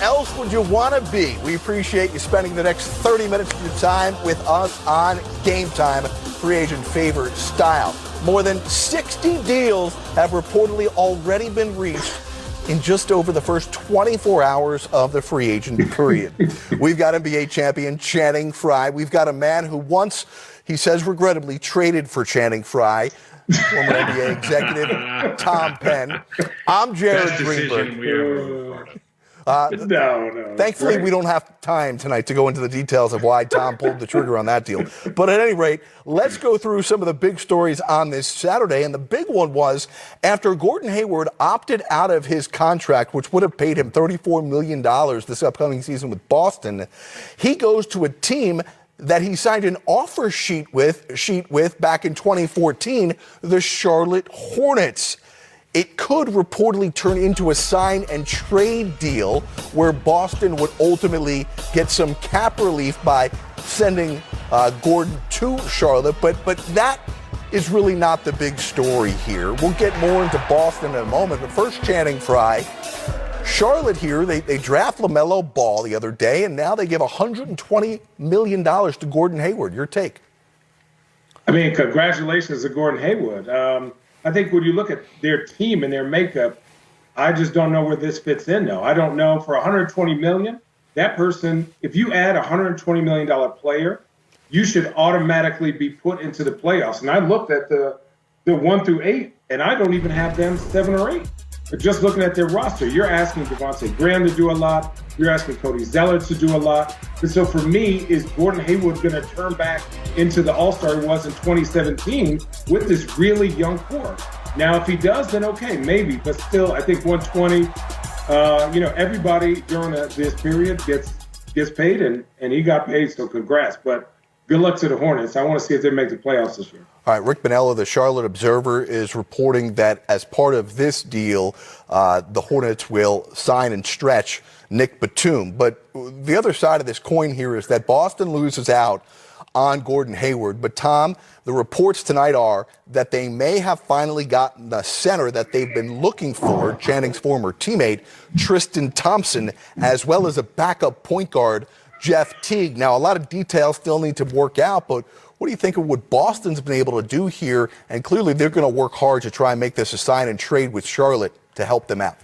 else would you want to be? We appreciate you spending the next 30 minutes of your time with us on Game Time, free agent favorite style. More than 60 deals have reportedly already been reached in just over the first 24 hours of the free agent period. We've got NBA champion Channing Frye. We've got a man who once, he says regrettably, traded for Channing Frye, former NBA executive Tom Penn. I'm Jared Greenberg. No. Thankfully, we don't have time tonight to go into the details of why Tom pulled the trigger on that deal. But at any rate, let's go through some of the big stories on this Saturday. And the big one was after Gordon Hayward opted out of his contract, which would have paid him $34 million this upcoming season with Boston, he goes to a team that he signed an offer sheet with back in 2014, the Charlotte Hornets. It could reportedly turn into a sign and trade deal where Boston would ultimately get some cap relief by sending Gordon to Charlotte. But that is really not the big story here. We'll get more into Boston in a moment. But first, Channing Frye. Charlotte here, they draft LaMelo Ball the other day, and now they give $120 million to Gordon Hayward. Your take? I mean, congratulations to Gordon Hayward. I think when you look at their team and their makeup, I just don't know where this fits in, though. I don't know. For $120 million, that person, if you add a $120 million player, you should automatically be put into the playoffs. And I looked at the 1 through 8, and I don't even have them 7 or 8. But just looking at their roster, you're asking Devontae Graham to do a lot. You're asking Cody Zeller to do a lot. And so for me, is Gordon Hayward going to turn back into the all-star he was in 2017 with this really young core? Now, if he does, then okay, maybe. But still, I think 120, everybody during this period gets paid, and he got paid, so congrats. But good luck to the Hornets. I want to see if they make the playoffs this year. All right, Rick Bonella, the Charlotte Observer, is reporting that as part of this deal, the Hornets will sign and stretch Nick Batum. But the other side of this coin here is that Boston loses out on Gordon Hayward. But, Tom, the reports tonight are that they may have finally gotten the center that they've been looking for, Channing's former teammate, Tristan Thompson, as well as a backup point guard, Jeff Teague. Now, a lot of details still need to work out, but what do you think of what Boston's been able to do here? And clearly they're going to work hard to try and make this a sign and trade with Charlotte to help them out.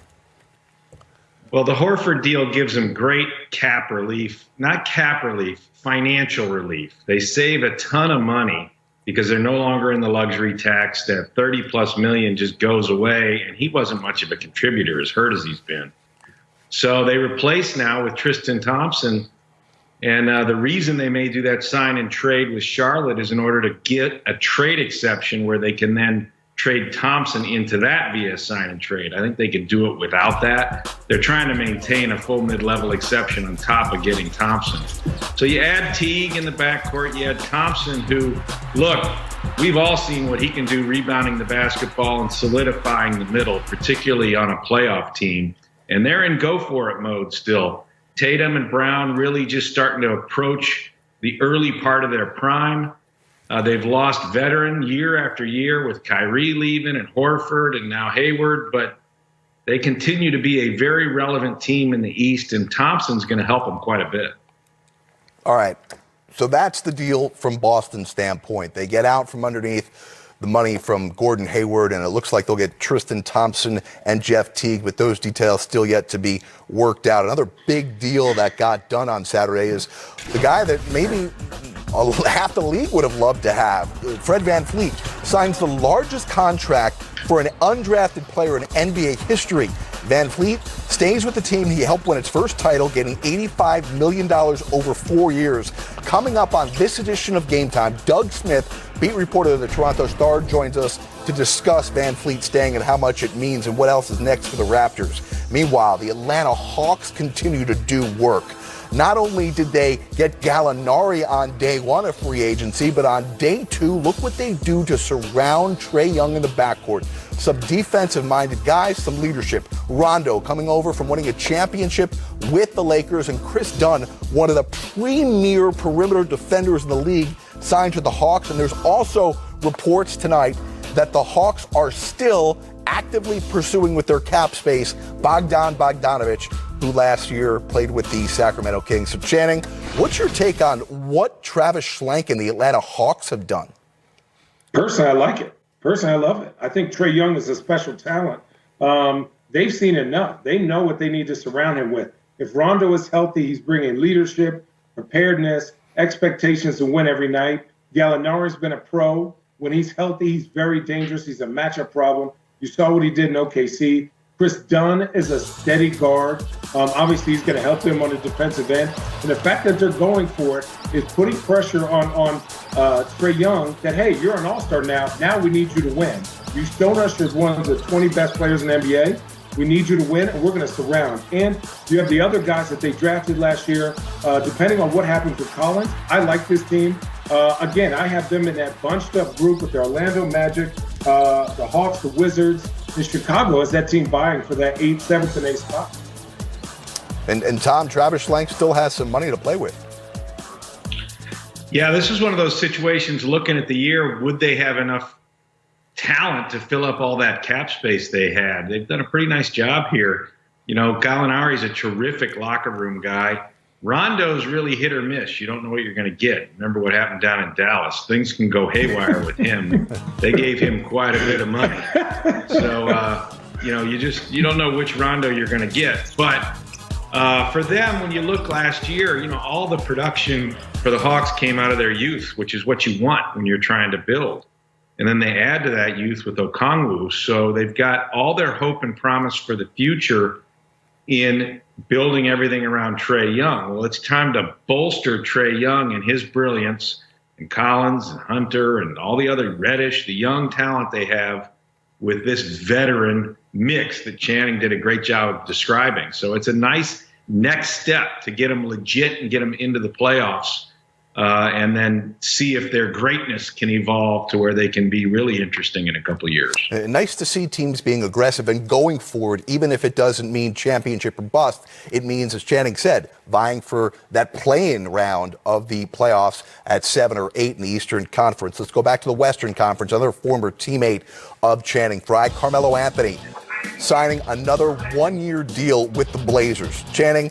Well, the Horford deal gives them great cap relief, not cap relief, financial relief. They save a ton of money because they're no longer in the luxury tax. That 30+ million just goes away, and he wasn't much of a contributor, as hurt as he's been. So they replace now with Tristan Thompson. And the reason they may do that sign and trade with Charlotte is in order to get a trade exception where they can then trade Thompson into that via sign and trade. I think they could do it without that. They're trying to maintain a full mid-level exception on top of getting Thompson. So you add Teague in the backcourt, you add Thompson, who, look, we've all seen what he can do rebounding the basketball and solidifying the middle, particularly on a playoff team. And they're in go-for-it mode still. Tatum and Brown really just starting to approach the early part of their prime. They've lost veteran year after year with Kyrie leaving and Horford and now Hayward, but they continue to be a very relevant team in the East, and Thompson's going to help them quite a bit. All right, so that's the deal from Boston's standpoint. They get out from underneath the money from Gordon Hayward, and it looks like they'll get Tristan Thompson and Jeff Teague, but those details still yet to be worked out. Another big deal that got done on Saturday is the guy that maybe half the league would have loved to have, Fred VanVleet, signs the largest contract for an undrafted player in NBA history. VanVleet stays with the team he helped win its first title, getting $85 million over 4 years. Coming up on this edition of Game Time, Doug Smith, beat reporter of the Toronto Star, joins us to discuss VanVleet staying and how much it means and what else is next for the Raptors. Meanwhile, the Atlanta Hawks continue to do work. Not only did they get Gallinari on day one of free agency, but on day two, look what they do to surround Trae Young in the backcourt. Some defensive-minded guys, some leadership. Rondo coming over from winning a championship with the Lakers, and Chris Dunn, one of the premier perimeter defenders in the league, signed to the Hawks. And there's also reports tonight that the Hawks are still actively pursuing with their cap space Bogdan Bogdanović, who last year played with the Sacramento Kings. So Channing, what's your take on what Travis Schlenk and the Atlanta Hawks have done? Personally, I like it. Personally, I love it. I think Trae Young is a special talent. They've seen enough. They know what they need to surround him with. If Rondo is healthy, he's bringing leadership, preparedness, expectations to win every night. Gallinari's been a pro. When he's healthy, he's very dangerous. He's a matchup problem. You saw what he did in OKC. Chris Dunn is a steady guard. Obviously, he's going to help them on the defensive end. And the fact that they're going for it is putting pressure on Trae Young that, hey, you're an all-star now. Now we need you to win. You've shown us you're one of the 20 best players in the NBA. We need you to win, and we're going to surround. And you have the other guys that they drafted last year. Depending on what happens with Collins, I like this team. Again, I have them in that bunched-up group with the Orlando Magic, the Hawks, the Wizards. In Chicago is that team vying for that 7th and 8th spot. And Tom, Travis Schlenk still has some money to play with. Yeah, this is one of those situations, looking at the year, would they have enough talent to fill up all that cap space they had? They've done a pretty nice job here. You know, Gallinari's a terrific locker room guy. Rondo's really hit or miss. You don't know what you're going to get. Remember what happened down in Dallas. Things can go haywire with him. They gave him quite a bit of money. So, you know, you don't know which Rondo you're going to get. But for them, when you look last year, you know, all the production for the Hawks came out of their youth, which is what you want when you're trying to build. And then they add to that youth with Okongwu. So they've got all their hope and promise for the future in building everything around Trae Young. Well, it's time to bolster Trae Young and his brilliance, and Collins and Hunter and all the other Reddish, the young talent they have, with this veteran mix that Channing did a great job of describing. So it's a nice next step to get them legit and get them into the playoffs. And then see if their greatness can evolve to where they can be really interesting in a couple of years. Nice to see teams being aggressive and going forward, even if it doesn't mean championship or bust. It means, as Channing said, vying for that play-in round of the playoffs at 7 or 8 in the Eastern Conference. Let's go back to the Western Conference. Another former teammate of Channing Frye, Carmelo Anthony, signing another one-year deal with the Blazers. Channing,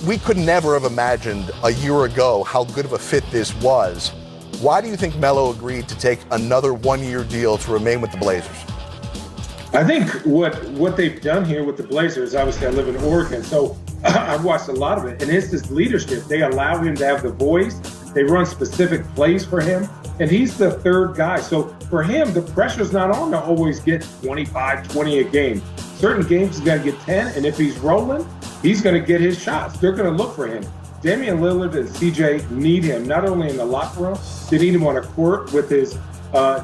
we could never have imagined a year ago how good of a fit this was. Why do you think Melo agreed to take another one-year deal to remain with the Blazers? I think what they've done here with the Blazers, obviously I live in Oregon, so I've watched a lot of it, and it's this leadership. They allow him to have the voice. They run specific plays for him, and he's the third guy. So for him, the pressure's not on to always get 25, 20 a game. Certain games he's got to get 10, and if he's rolling, he's going to get his shots. They're going to look for him. Damian Lillard and CJ need him, not only in the locker room, they need him on a court with his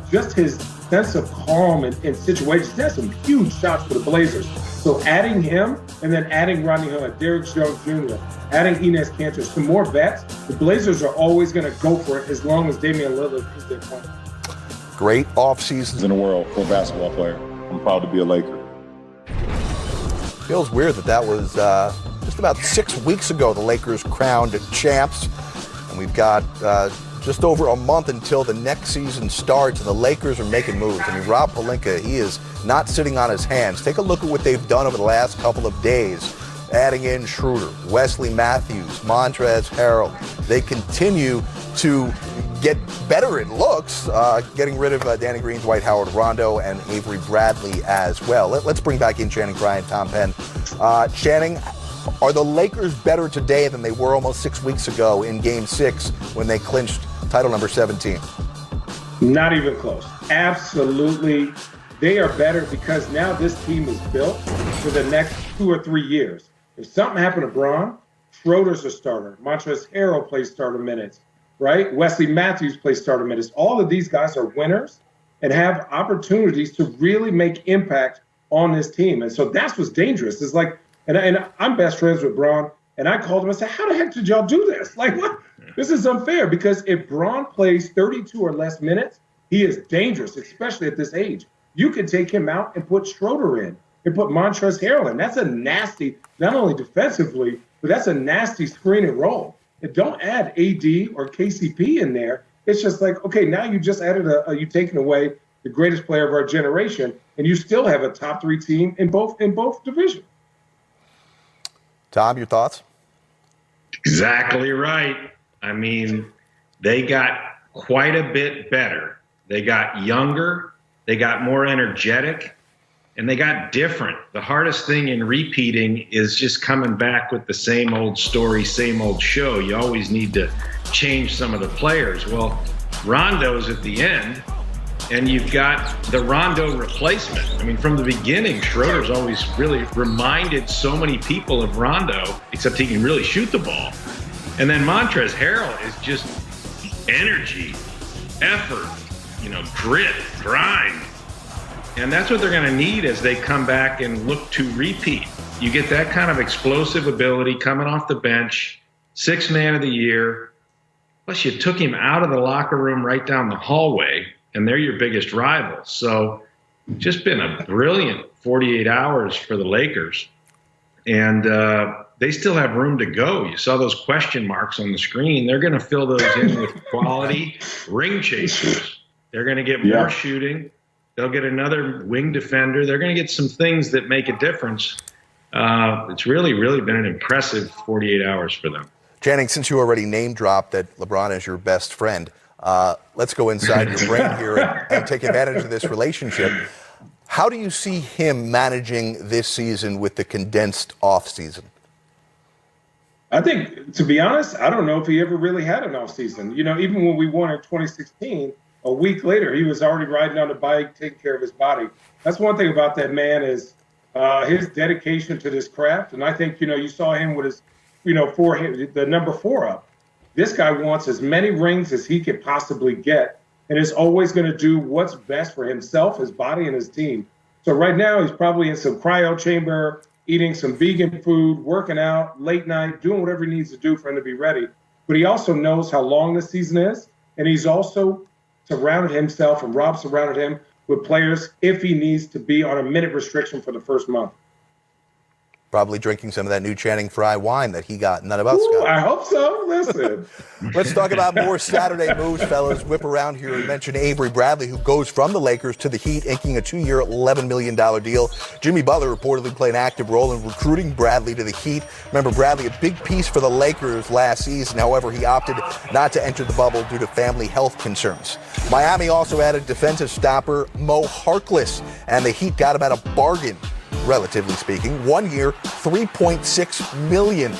just his sense of calm and situations. He has some huge shots for the Blazers. So adding him and then adding Rodney Hood, Derrick Jones Jr., adding Enes Kanter, some more vets, the Blazers are always going to go for it as long as Damian Lillard is their point. Great offseason in the world for a basketball player. I'm proud to be a Laker. Feels weird that was just about 6 weeks ago the Lakers crowned champs. And we've got just over a month until the next season starts, and the Lakers are making moves. I mean, Rob Pelinka, he is not sitting on his hands. Take a look at what they've done over the last couple of days. Adding in Schroeder, Wesley Matthews, Montrezl Harrell. They continue to get better, it looks, getting rid of Danny Green, Dwight Howard, Rondo, and Avery Bradley as well. Let's bring back in Channing Frye and Tom Penn. Channing, are the Lakers better today than they were almost 6 weeks ago in Game 6 when they clinched title number 17? Not even close. Absolutely. They are better because now this team is built for the next 2 or 3 years. If something happened to Braun, Schroeder's a starter. Montrezl Harrell plays starter minutes, right? Wesley Matthews plays starter minutes. All of these guys are winners and have opportunities to really make impact on this team. And so that's what's dangerous. It's like, and I'm best friends with Braun, and I called him and said, how the heck did y'all do this? Like, what? This is unfair, because if Braun plays 32 or less minutes, he is dangerous, especially at this age. You can take him out and put Schroeder in and put Montrezl Harrell in. That's a nasty, not only defensively, but that's a nasty screen and roll. And don't add AD or KCP in there. It's just like, okay, now you just added you taken away the greatest player of our generation, and you still have a top 3 team in both divisions. Tom, your thoughts? Exactly right. I mean, they got quite a bit better. They got younger, they got more energetic, and they got different. The hardest thing in repeating is just coming back with the same old story, same old show. You always need to change some of the players. Well, Rondo's at the end, and you've got the Rondo replacement. I mean, from the beginning, Schroeder's always really reminded so many people of Rondo, except he can really shoot the ball. And then Montrezl Harrell is just energy, effort, grit, grind. And that's what they're going to need as they come back and look to repeat. You get that kind of explosive ability coming off the bench, sixth man of the year. Plus, you took him out of the locker room right down the hallway, and they're your biggest rivals. So just been a brilliant 48 hours for the Lakers. And they still have room to go. You saw those question marks on the screen. They're going to fill those in with quality ring chasers. They're going to get more shooting. They'll get another wing defender. They're going to get some things that make a difference. It's really, really been an impressive 48 hours for them. Channing, since you already name-dropped that LeBron is your best friend, let's go inside your brain here and take advantage of this relationship. How do you see him managing this season with the condensed offseason? I think, to be honest, I don't know if he ever really had an offseason. Even when we won in 2016, a week later, he was already riding on the bike, taking care of his body. That's one thing about that man is his dedication to this craft. And I think, you saw him with his, the number 4 up. This guy wants as many rings as he could possibly get, and is always going to do what's best for himself, his body, and his team. So right now, he's probably in some cryo chamber, eating some vegan food, working out, late night, doing whatever he needs to do for him to be ready. But he also knows how long the season is, and he's also surrounded himself, and Rob surrounded him with players if he needs to be on a minute restriction for the first month. Probably drinking some of that new Channing Frye wine that he got. None about Scott. I hope so. Listen. Let's talk about more Saturday moves, fellas. Whip around here and mention Avery Bradley, who goes from the Lakers to the Heat, inking a 2-year, $11 million deal. Jimmy Butler reportedly played an active role in recruiting Bradley to the Heat. Remember, Bradley, a big piece for the Lakers last season. However, he opted not to enter the bubble due to family health concerns. Miami also added defensive stopper Mo Harkless, and the Heat got him at a bargain, relatively speaking. 1 year, $3.6 million.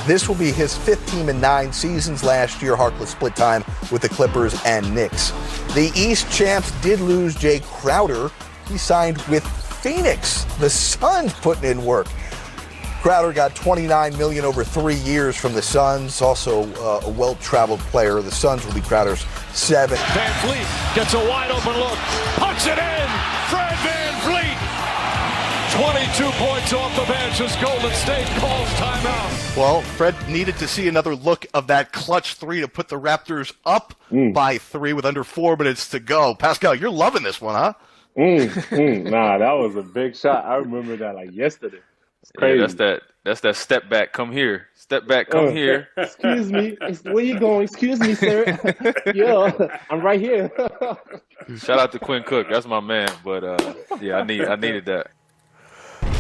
This will be his 5th team in 9 seasons. Last year, Harkless split time with the Clippers and Knicks. The East champs did lose Jay Crowder. He signed with Phoenix. The Suns putting in work. Crowder got $29 million over 3 years from the Suns. Also a well-traveled player. The Suns will be Crowder's 7th. Van Vliet gets a wide open look. Puts it in. Fred Van Vliet. 22 points off the bench as Golden State calls timeout. Well, Fred needed to see another look of that clutch 3 to put the Raptors up by 3 with under 4 minutes to go. Pascal, you're loving this one, huh? Nah, that was a big shot. I remember that like yesterday. It's crazy. Yeah, that's that step back, come here. Step back, come here. Excuse me. Where you going? Excuse me, sir. Yo, I'm right here. Shout out to Quinn Cook. That's my man. But yeah, I needed that.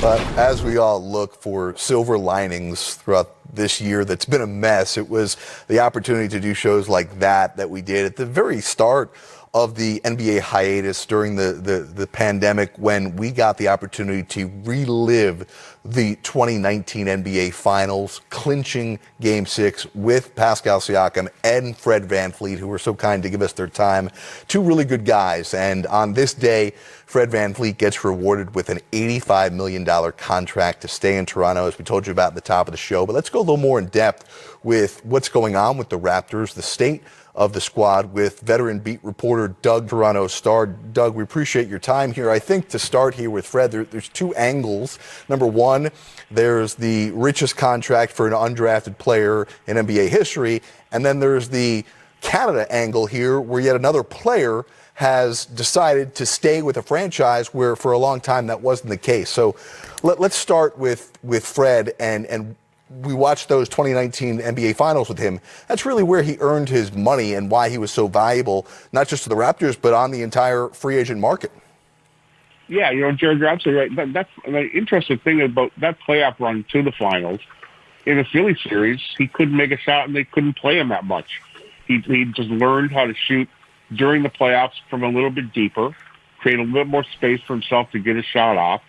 But as we all look for silver linings throughout this year that's been a mess, it was the opportunity to do shows like that we did at the very start of the NBA hiatus during the pandemic, when we got the opportunity to relive the 2019 NBA Finals, clinching Game 6 with Pascal Siakam and Fred VanVleet, who were so kind to give us their time. 2 really good guys. And on this day, Fred VanVleet gets rewarded with an $85 million contract to stay in Toronto, as we told you about at the top of the show. But let's go a little more in depth with what's going on with the Raptors, the state of the squad, with veteran beat reporter Doug, Toronto Star. Doug, we appreciate your time here. I think to start here with Fred, there's 2 angles. Number one, there's the richest contract for an undrafted player in NBA history, and then there's the Canada angle here, where yet another player has decided to stay with a franchise where for a long time that wasn't the case. So let's start with Fred, and we watched those 2019 NBA Finals with him. That's really where he earned his money and why he was so valuable, not just to the Raptors, but on the entire free agent market. Yeah, Jared, you're absolutely right. That's the interesting thing about that playoff run to the finals in the Philly series, he couldn't make a shot and they couldn't play him that much. He just learned how to shoot during the playoffs from a little bit deeper, create a little more space for himself to get a shot off,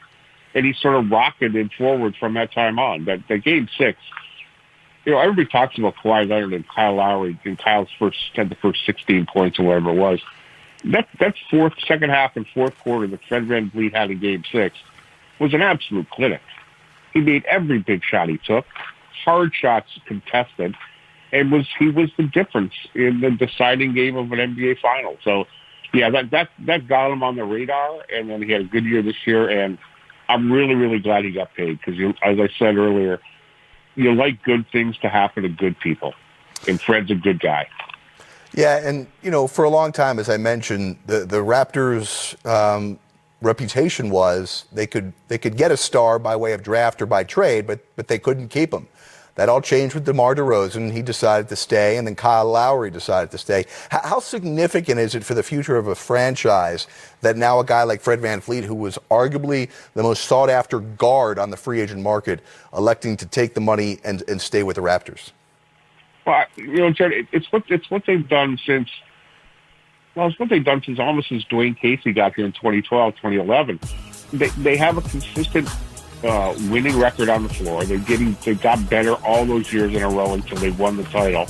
and he sort of rocketed forward from that time on. That Game 6, everybody talks about Kawhi Leonard and Kyle Lowry and Kyle's had the first 16 points or whatever it was. That second half and fourth quarter that Fred VanVleet had in Game 6 was an absolute clinic. He made every big shot he took, hard shots contested, and he was the difference in the deciding game of an NBA final. So, yeah, that got him on the radar, and then he had a good year this year, and I'm really, really glad he got paid because, as I said earlier, you like good things to happen to good people, and Fred's a good guy. Yeah, and, for a long time, as I mentioned, the Raptors' reputation was they could get a star by way of draft or by trade, but they couldn't keep him. That all changed with DeMar DeRozan. He decided to stay, and then Kyle Lowry decided to stay. How significant is it for the future of a franchise that now a guy like Fred VanVleet, who was arguably the most sought-after guard on the free agent market, electing to take the money and stay with the Raptors? Well, Jared, it's what they've done since. Well, it's what they've done almost since Dwayne Casey got here in 2012, 2011. They have a consistent winning record on the floor. They got better all those years in a row until they won the title.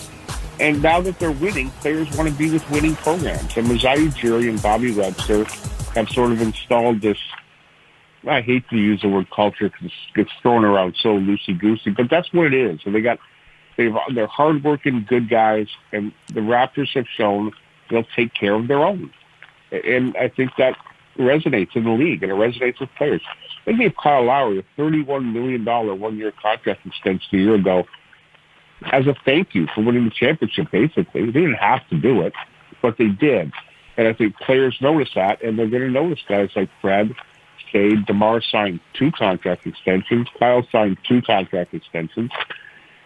And now that they're winning, players want to be with winning programs. And Masai Ujiri and Bobby Webster have sort of installed this. I hate to use the word culture because it gets thrown around so loosey-goosey, but that's what it is. And they're hardworking, good guys, and the Raptors have shown they'll take care of their own. And I think that resonates in the league, and it resonates with players. They gave Kyle Lowry a $31 million one-year contract extension a year ago as a thank you for winning the championship, basically. They didn't have to do it, but they did. And I think players notice that, and they're going to notice guys like Fred, Cade, DeMar signed 2 contract extensions, Kyle signed 2 contract extensions,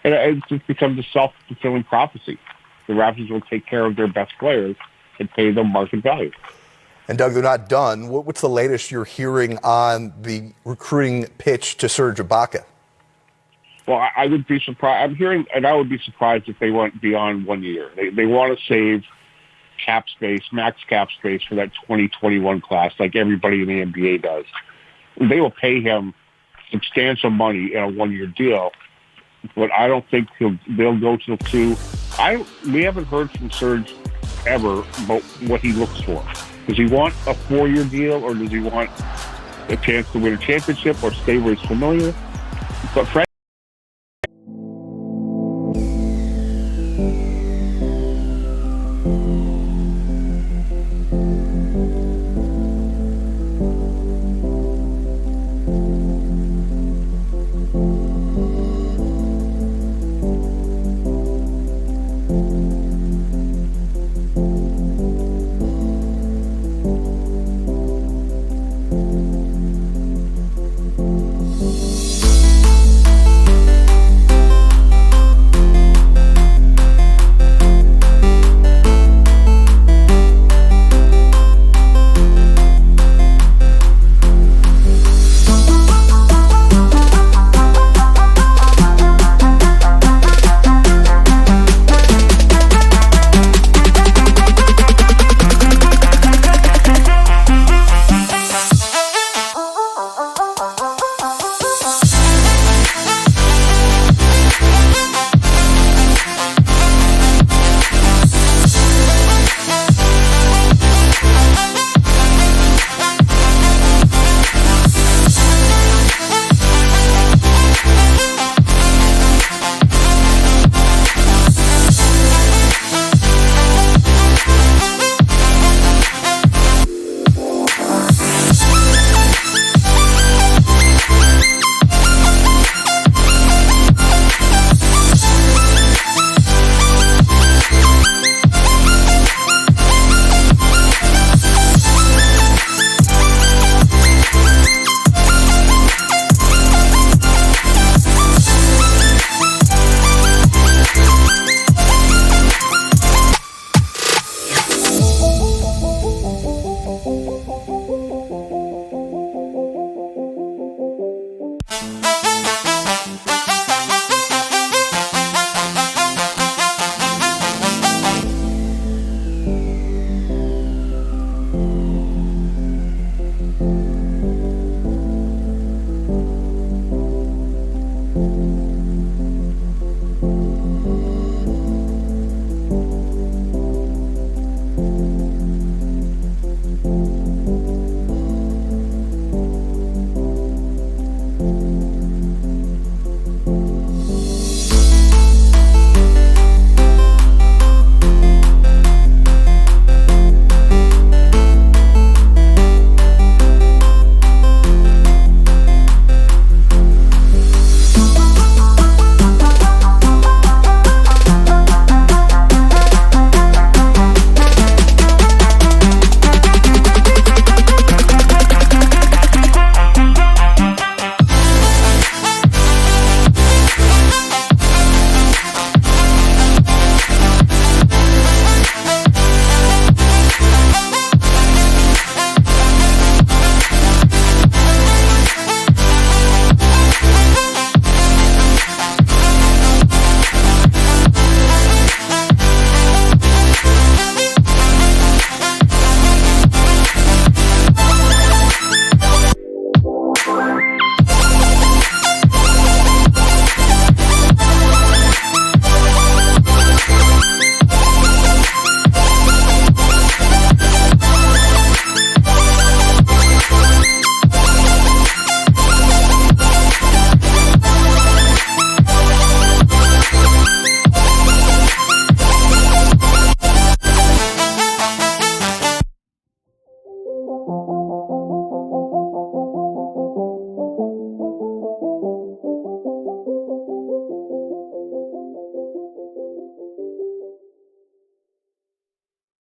and it just becomes a self-fulfilling prophecy. The Raptors will take care of their best players and pay them market value. And, Doug, they're not done. What's the latest you're hearing on the recruiting pitch to Serge Ibaka? Well, I would be surprised. I'm hearing, and I would be surprised if they went beyond 1 year. They want to save cap space, max cap space for that 2021 class, like everybody in the NBA does. They will pay him substantial money in a 1-year deal, but I don't think they'll go till 2. We haven't heard from Serge ever about what he looks for. Does he want a 4-year deal, or does he want a chance to win a championship or stay where he's familiar? But Fred